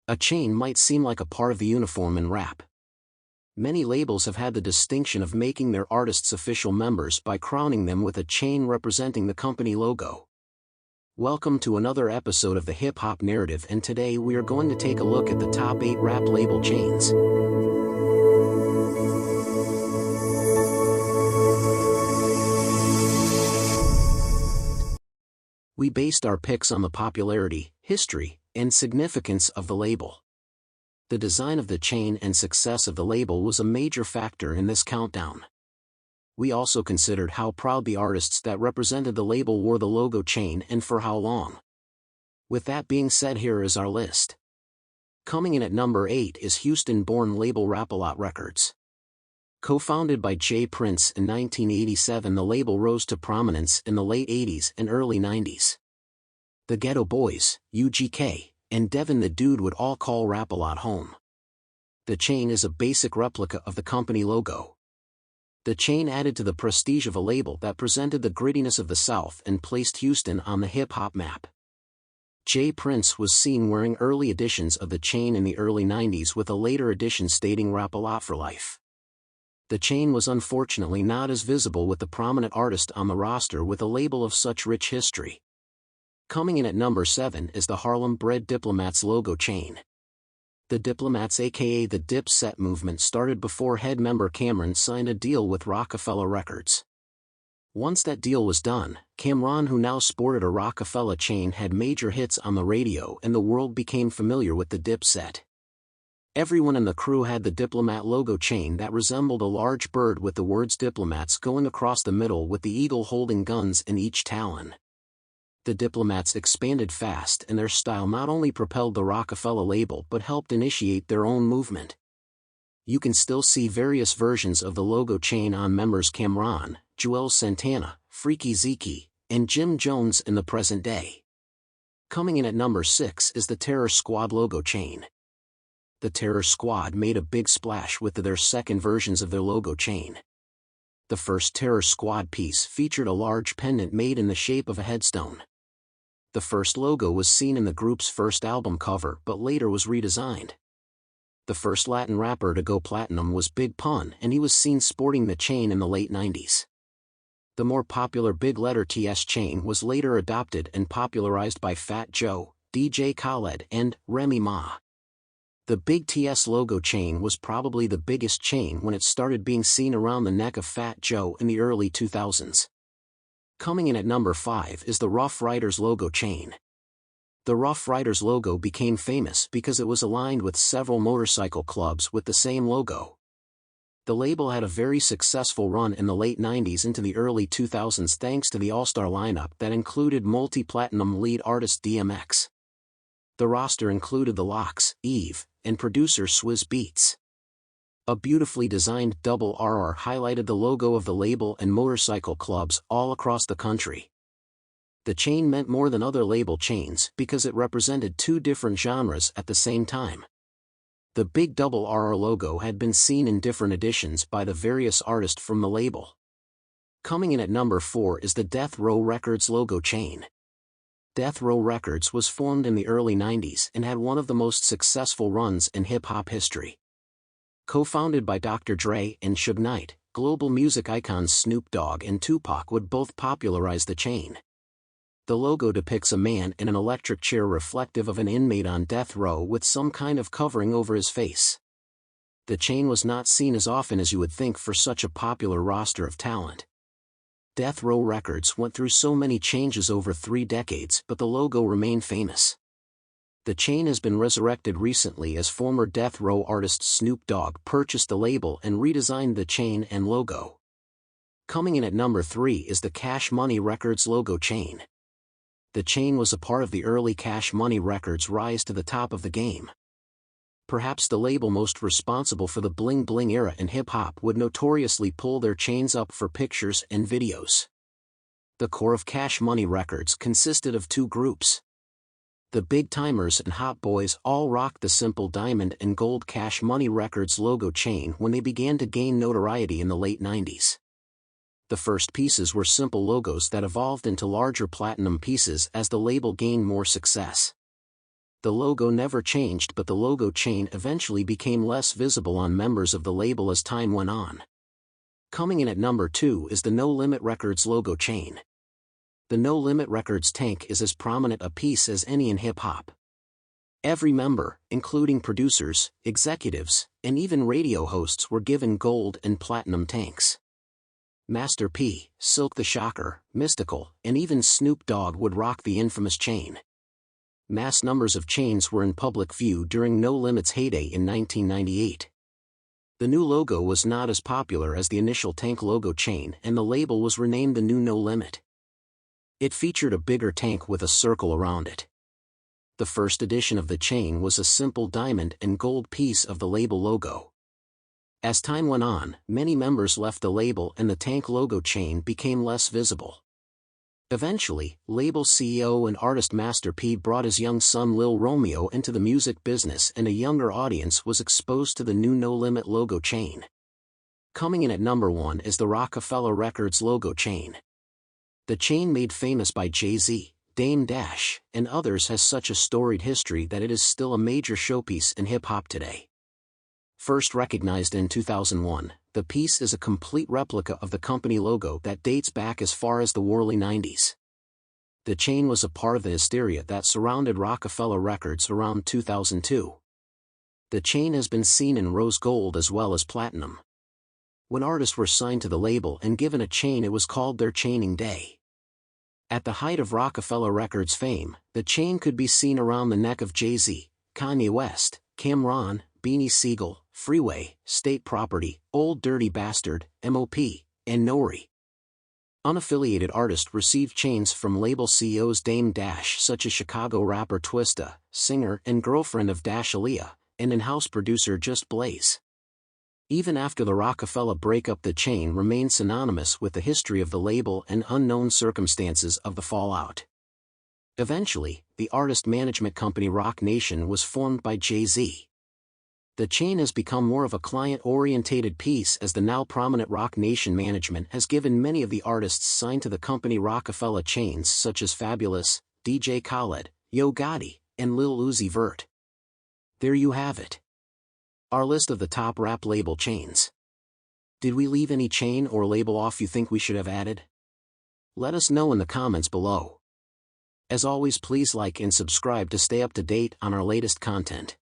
A chain might seem like a part of the uniform in rap. Many labels have had the distinction of making their artists official members by crowning them with a chain representing the company logo. Welcome to another episode of the Hip Hop Narrative, and today we are going to take a look at the top 8 rap label chains. We based our picks on the popularity, history, and significance of the label. The design of the chain and success of the label was a major factor in this countdown. We also considered how proud the artists that represented the label wore the logo chain and for how long. With that being said, here is our list. Coming in at number 8 is Houston-born label Roc-A-Fella Records. Co-founded by J. Prince in 1987, the label rose to prominence in the late 80s and early 90s. The Ghetto Boys, UGK, and Devin the Dude would all call Roc-A-Fella home. The chain is a basic replica of the company logo. The chain added to the prestige of a label that presented the grittiness of the South and placed Houston on the hip-hop map. J. Prince was seen wearing early editions of the chain in the early 90s, with a later edition stating Roc-A-Fella for life. The chain was unfortunately not as visible with the prominent artist on the roster with a label of such rich history. Coming in at number 7 is the Harlem-bred Diplomats logo chain. The Diplomats, aka the Dip Set movement, started before head member Cameron signed a deal with Roc-A-Fella Records. Once that deal was done, Cameron, who now sported a Roc-A-Fella chain, had major hits on the radio and the world became familiar with the Dip Set. Everyone in the crew had the Diplomat logo chain that resembled a large bird with the words Diplomats going across the middle with the eagle holding guns in each talon. The Diplomats expanded fast, and their style not only propelled the Roc-A-Fella label but helped initiate their own movement. You can still see various versions of the logo chain on members Cameron, Joel Santana, Freaky Zeke, and Jim Jones in the present day. Coming in at number 6 is the Terror Squad logo chain. The Terror Squad made a big splash with their second versions of their logo chain. The first Terror Squad piece featured a large pendant made in the shape of a headstone. The first logo was seen in the group's first album cover but later was redesigned. The first Latin rapper to go platinum was Big Pun, and he was seen sporting the chain in the late 90s. The more popular big letter TS chain was later adopted and popularized by Fat Joe, DJ Khaled, and Remy Ma. The big TS logo chain was probably the biggest chain when it started being seen around the neck of Fat Joe in the early 2000s. Coming in at number 5 is the Ruff Ryders logo chain. The Ruff Ryders logo became famous because it was aligned with several motorcycle clubs with the same logo. The label had a very successful run in the late 90s into the early 2000s thanks to the all-star lineup that included multi-platinum lead artist DMX. The roster included the Locks, Eve, and producer Swizz Beatz. A beautifully designed double RR highlighted the logo of the label and motorcycle clubs all across the country. The chain meant more than other label chains because it represented two different genres at the same time. The big double RR logo had been seen in different editions by the various artists from the label. Coming in at number 4 is the Death Row Records logo chain. Death Row Records was formed in the early 90s and had one of the most successful runs in hip-hop history. Co-founded by Dr. Dre and Suge Knight, global music icons Snoop Dogg and Tupac would both popularize the chain. The logo depicts a man in an electric chair reflective of an inmate on death row with some kind of covering over his face. The chain was not seen as often as you would think for such a popular roster of talent. Death Row Records went through so many changes over 3 decades, but the logo remained famous. The chain has been resurrected recently as former Death Row artist Snoop Dogg purchased the label and redesigned the chain and logo. Coming in at number 3 is the Cash Money Records logo chain. The chain was a part of the early Cash Money Records' rise to the top of the game. Perhaps the label most responsible for the bling-bling era in hip-hop would notoriously pull their chains up for pictures and videos. The core of Cash Money Records consisted of 2 groups. The Big Timers and Hot Boys all rocked the simple diamond and gold Cash Money Records logo chain when they began to gain notoriety in the late 90s. The first pieces were simple logos that evolved into larger platinum pieces as the label gained more success. The logo never changed, but the logo chain eventually became less visible on members of the label as time went on. Coming in at number 2 is the No Limit Records logo chain. The No Limit Records tank is as prominent a piece as any in hip-hop. Every member, including producers, executives, and even radio hosts, were given gold and platinum tanks. Master P, Silk the Shocker, Mystical, and even Snoop Dogg would rock the infamous chain. Mass numbers of chains were in public view during No Limit's heyday in 1998. The new logo was not as popular as the initial tank logo chain, and the label was renamed the new No Limit. It featured a bigger tank with a circle around it. The first edition of the chain was a simple diamond and gold piece of the label logo. As time went on, many members left the label and the tank logo chain became less visible. Eventually, label CEO and artist Master P brought his young son Lil Romeo into the music business, and a younger audience was exposed to the new No Limit logo chain. Coming in at number 1 is the Roc-A-Fella Records logo chain. The chain, made famous by Jay-Z, Dame Dash, and others, has such a storied history that it is still a major showpiece in hip-hop today. First recognized in 2001, the piece is a complete replica of the company logo that dates back as far as the early 90s. The chain was a part of the hysteria that surrounded Roc-A-Fella Records around 2002. The chain has been seen in rose gold as well as platinum. When artists were signed to the label and given a chain, it was called their chaining day. At the height of Roc-A-Fella Records fame, the chain could be seen around the neck of Jay-Z, Kanye West, Cam'ron, Beanie Sigel, Freeway, State Property, Old Dirty Bastard, M.O.P., and Nori. Unaffiliated artists received chains from label CEOs Dame Dash, such as Chicago rapper Twista, singer and girlfriend of Dash Aaliyah, and in-house producer Just Blaze. Even after the Roc-A-Fella breakup, the chain remained synonymous with the history of the label and unknown circumstances of the fallout. Eventually, the artist management company Roc Nation was formed by Jay-Z. The chain has become more of a client-orientated piece, as the now prominent Roc Nation management has given many of the artists signed to the company Roc-A-Fella chains, such as Fabulous, DJ Khaled, Yo Gotti, and Lil Uzi Vert. There you have it. Our list of the top rap label chains. Did we leave any chain or label off you think we should have added? Let us know in the comments below. As always, please like and subscribe to stay up to date on our latest content.